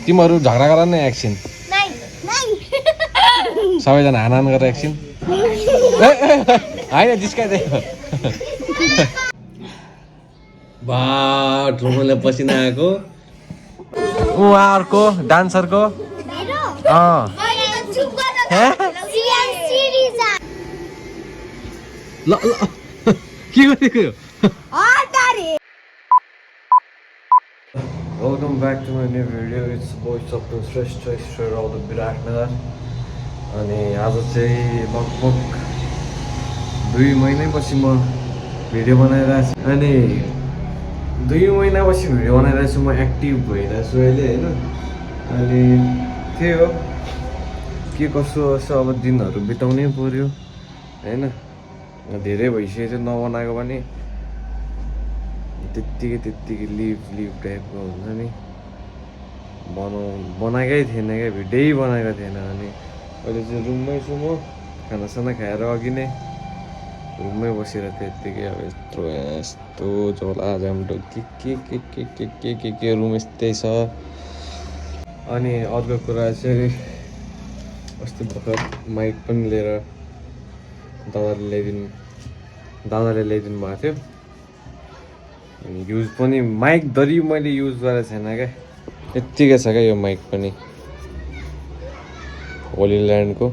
तिमीहरू झगडा गर न एकछिन सबैजना हानान गरेर एकछिन होइन जिस्काइदियो बा ठुलोले पसिना आएको उहाँहरूको डान्सरको ल ल के गरेको welcome back to my new video it's boy Saptam Shrestha out of Biratnagar अनि आज चाहिँ लगभग 2 महिनापछि म भिडियो बनाइरहेको छु अनि 2 महिनापछि भिडियो बनाइरहेको छु म एक्टिभ भइरहेको छु अहिले होइन अनि त्यही हो के कसो अब दिनहरू बिताउनै पर्यो होइन धेरै भइसकेको थियो नबनाएको पनि त्यत्तिकै लिभ टाइपको हुन्छ नि बनाएकै थिएन क्या भिडियो बनाएको थिएन अनि अहिले चाहिँ रुममै छु म खानासाना खाएर अघि नै रुममै बसेर त्यत्तिकै अब यस्तो झोला झ्याम्टो के रुम यस्तै छ अनि अर्को कुरा चाहिँ अस्ति भर्खर माइक पनि लिएर दादाले ल्याइदिनु भएको थियो अनि युज पनि माइक धरि मैले युज गरेको छैन क्या यत्तिकै छ क्या यो माइक पनि होली ल्यान्डको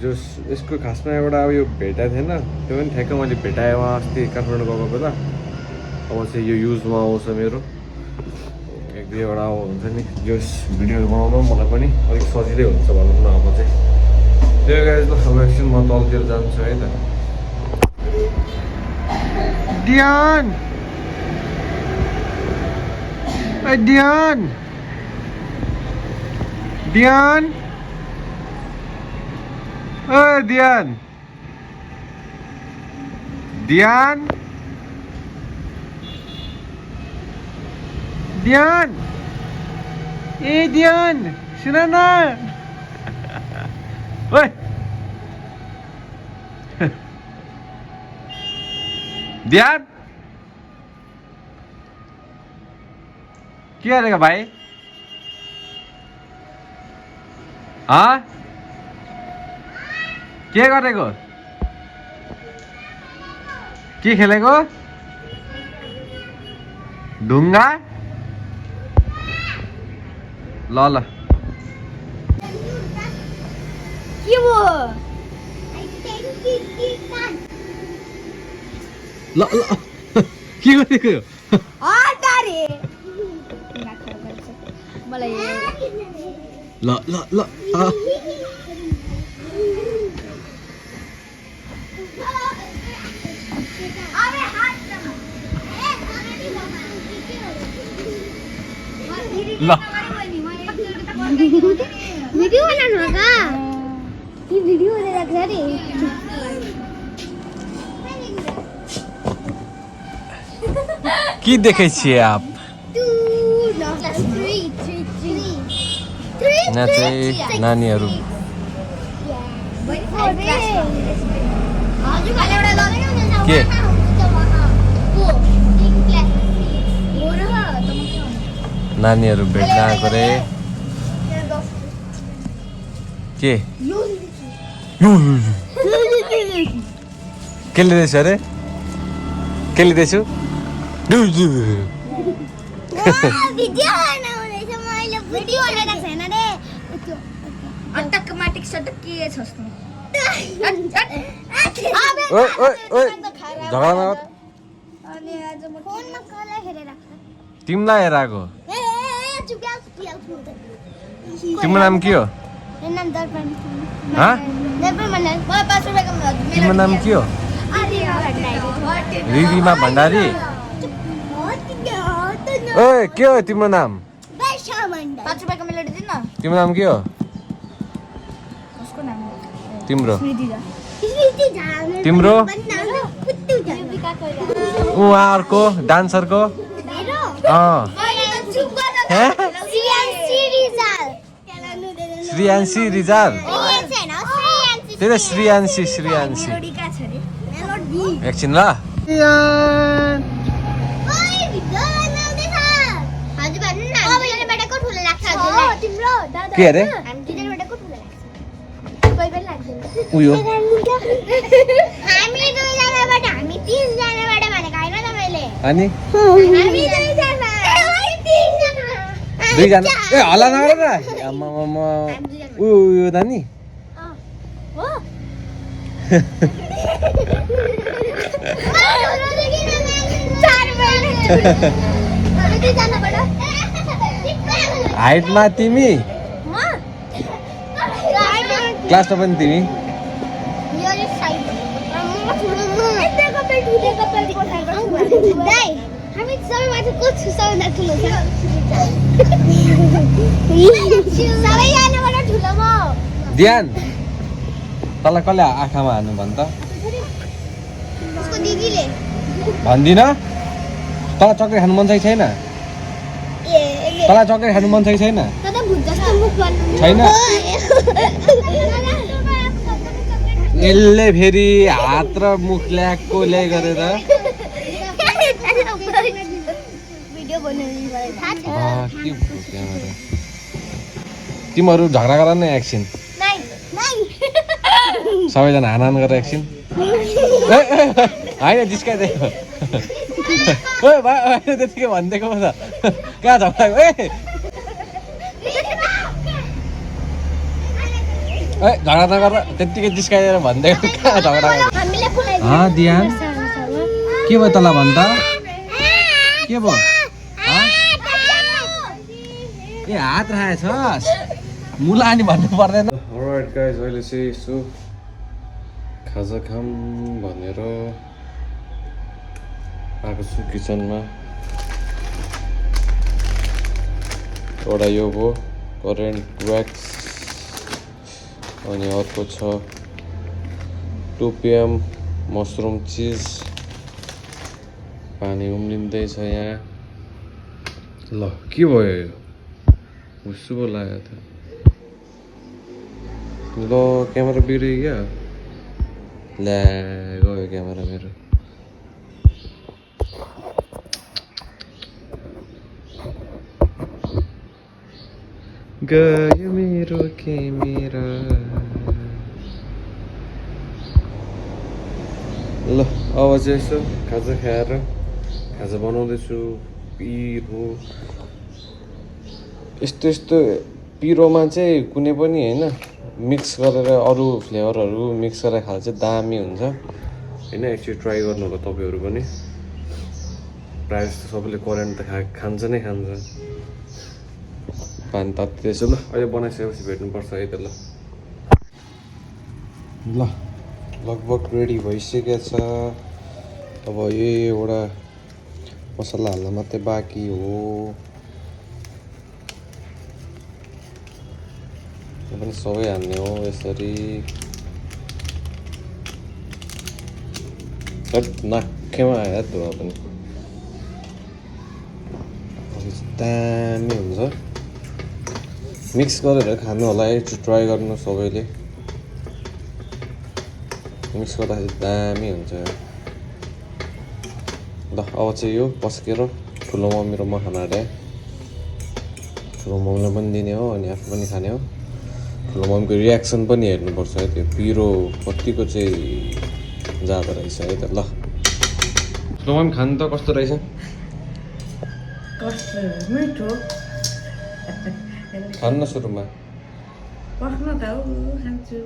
जो यसको खासमा एउटा अब यो भेटाएको थिएन त्यो पनि ठ्याक्कै मैले भेटाएँ उहाँ अस्ति काठमाडौँ गएको बेला अब चाहिँ यो युजमा आउँछ मेरो 1-2वटा हुन्छ नि जस भिडियोहरू बनाउनु मलाई पनि अलिक सजिलै हुन्छ भनौँ न अब चाहिँ त्यही गाइज ल अब एकछिन म तलतिर जान्छु है त डियान डियान डियान डियान डियान डियान ए डियान सुन न ओए डियान के गरेको भाइ के गरेको के खेलेको ढुङ्गा ल ल ल ल के गरेको ल ल ल ल वीडियो बनाना होगा ये वीडियो वाले लग रहा है की देखे छिए आप यहाँ चाहिँ नानीहरू के नानीहरू भेट्न आएको रे के के लिँदैछु अरे के लिँदैछु तिमीलाई हेर आएको तिम्रो नाम के हो तिम्रो नाम के हो रिदिमा भण्डारी ओए के हो तिम्रो नाम तिम्रो नाम के हो तिम्रो तिम्रो उहाँहरूको डान्सरको श्रीयान्सी रिजाल त्यही त श्रीयान्सी एकछिन ल हाम्रो दादा के अरे? हामी दुईजनाबाट को ठुलो लाग्छ कोही पनि लाग्दैन उयो हामी दुईजनाबाट हामी तीनजनाबाट भनेको होइन तपाईँले अनि हामी दुईजना ए हल्ला नगर न आम्मामा उयो उयो नानी हो हाइटमा तिमी क्लासमा पनि तिमी हामी सबैमाथि को सबैभन्दा ठुलो छ सबैजनाबाट ठुलो म ध्यान तँलाई कसले आँखामा हान्नु भन् त उसको दिदीले भन्दिन तँलाई चक्लेट खानु मन छ कि छैन तँलाई चक्लेट खानु मन छ कि छैन त भुत जस्तो मुख बनाउनु छैन यसले फेरि हात र मुख ल्याएको ल्याइ गरेर भिडियो बनाउनु थाहा छ के भयो त्यहाँबाट तिमीहरू झगडा गर न एकछिन नाइ नाइ सबैजना हानाहान गरेर एकछिन होइन जिस्काइदिएको होइन त्यतिकै भनिदिएको पो त कहाँ झगडा ए झगडा नगर त्यत्तिकै जिस्काइदिएर भनिदिएको कहाँ झगडा हामीले कुनै ध्यान के भयो तँलाई भन् त के भयो ए हात राखेछस् मुला अनि भन्नु पर्दैन अलराइट गाइस अहिले चाहिँ यसो खाजा खाम भनेर आएको छु किचनमा एउटा यो भयो करेन्ट व्याक्स अनि अर्को छ 2 PM मसरुम चिज पानी उम्लिँदैछ यहाँ ल के भयो यो हुस्सु पो लाग्यो त ल क्यामेरा बिग्रियो क्या ल्या गयो क्यामेरा मेरो गयो मेरो क्यामेरा ल अब चाहिँ यसो खाजा खाएर खाजा बनाउँदैछु पिरो यस्तो यस्तो पिरोमा चाहिँ कुनै पनि होइन मिक्स गरेर अरू फ्लेभरहरू मिक्स गरेर खाँदा चाहिँ दामी हुन्छ होइन एकचोटि ट्राई गर्नु होला तपाईँहरू पनि प्रायः जस्तो सबैले करेन्ट त खान्छ नै खान्छ पानी तात्तिँदैछ ल अहिले बनाइसकेपछि भेट्नुपर्छ है त ल ल लगभग रेडी भइसकेको छ अब यो एउटा मसला हाल्न मात्रै बाँकी हो यो पनि सबै हाल्ने हो यसरी नाक्खेमा आयो धुवा पनि दामी हुन्छ मिक्स गरेर खानु होला है ट्राई गर्नु सबैले मिक्स गर्दाखेरि दामी हुन्छ ल अब चाहिँ यो पस्केर ठुलो मम्मी र म खाना अरे ठुलो मम्मीलाई पनि दिने हो अनि आफू पनि खाने हो ठुलो मम्मीको रियाक्सन पनि हेर्नुपर्छ है त्यो पिरो कतिको चाहिँ जाँदो रहेछ है त ल ठुलो मम्मी खानु त कस्तो रहेछ मिठो खानु न सुरुमा पख्न त हो खान्छु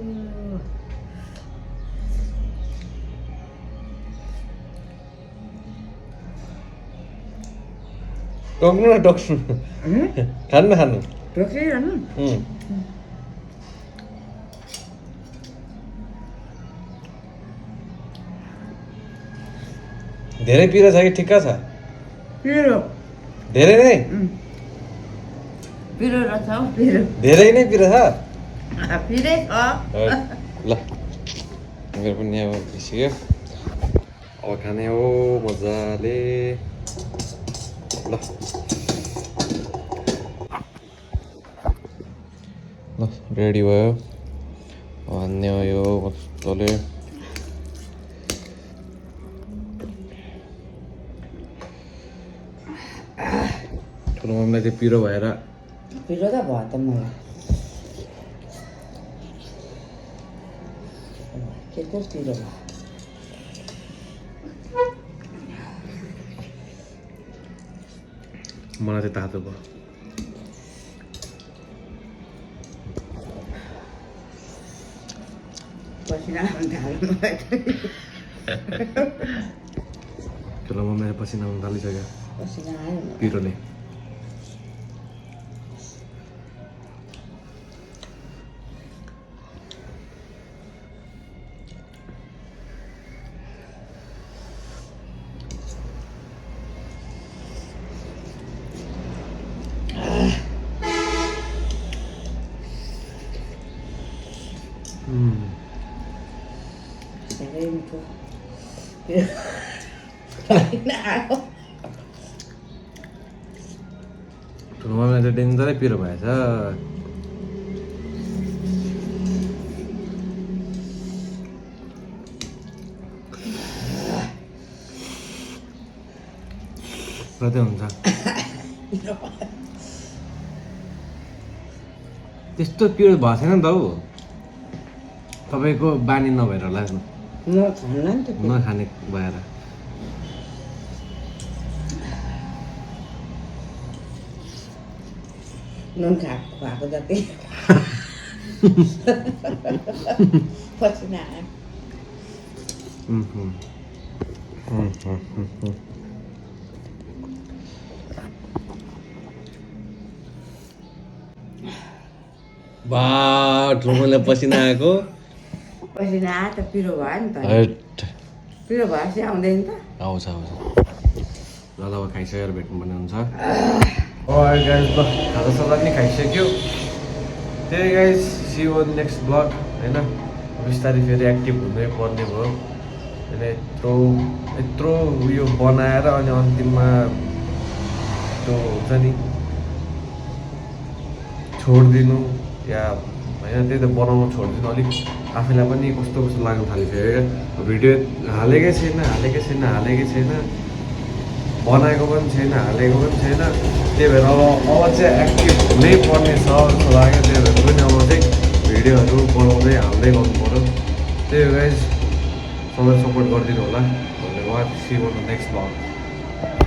टक्नु न टक्नु खानु न खानु टोकिरहनु धेरै पिरो छ कि ठिक्क छ पिरो धेरै नै पिरो रहेछ हौ पिरो धेरै नै पिरो छ पिरै छ ल मेरो पनि अब भइसक्यो अब खाने हो मजाले ल ल रेडी भयो अब हान्ने हो यो मजाले ठुलो मम्मीलाई त्यो पिरो भएर पिरो त भयो त मलाई के को पिरो भयो मलाई चाहिँ तातो भयो पसिना थाल्नु चलो म मेरो पसिना आउनु थालिसक्यो पसिना आयो पिरोले धेरै मिठो पसिना आयो ठुलोमा त डेन्जरै पिरो भएछ कतै हुन्छ त्यस्तो पिरो भएको छैन नि त हौ तपाईँको बानी नभएर होला नखान्न नि त नखाने भएर नुन खुवाएको जति पसिना आयो बा ठुलोलाई पसिना आएको पसिना आयो त पिरो भयो नि त हट पिरो भएपछि आउँदैन त आउँछ आउँछ ल अब खाइसकेर भेट्नुपर्ने हुन्छ गाइज ल खाजासाजा पनि खाइसक्यो त्यही गाइज सी वान नेक्स्ट ब्लग होइन बिस्तारै फेरि एक्टिभ हुनै पर्ने भयो होइन यत्रो उयो बनाएर अनि अन्तिममा त्यो हुन्छ नि छोडिदिनु या होइन त्यही त बनाउनु छोडिदिनु अलिक आफैलाई पनि कस्तो कस्तो लाग्नु थालिसक्यो क्या भिडियो हालेकै छैन बनाएको पनि छैन हालेको पनि छैन त्यही भएर अब चाहिँ एक्टिभ हुनै पर्ने छ जस्तो लाग्यो त्यही भएर पनि अब चाहिँ भिडियोहरू बनाउँदै हाल्दै गर्नु पऱ्यो त्यही भएर सबै सपोर्ट गरिदिनु होला धन्यवाद सी वान नेक्स्ट ब्लग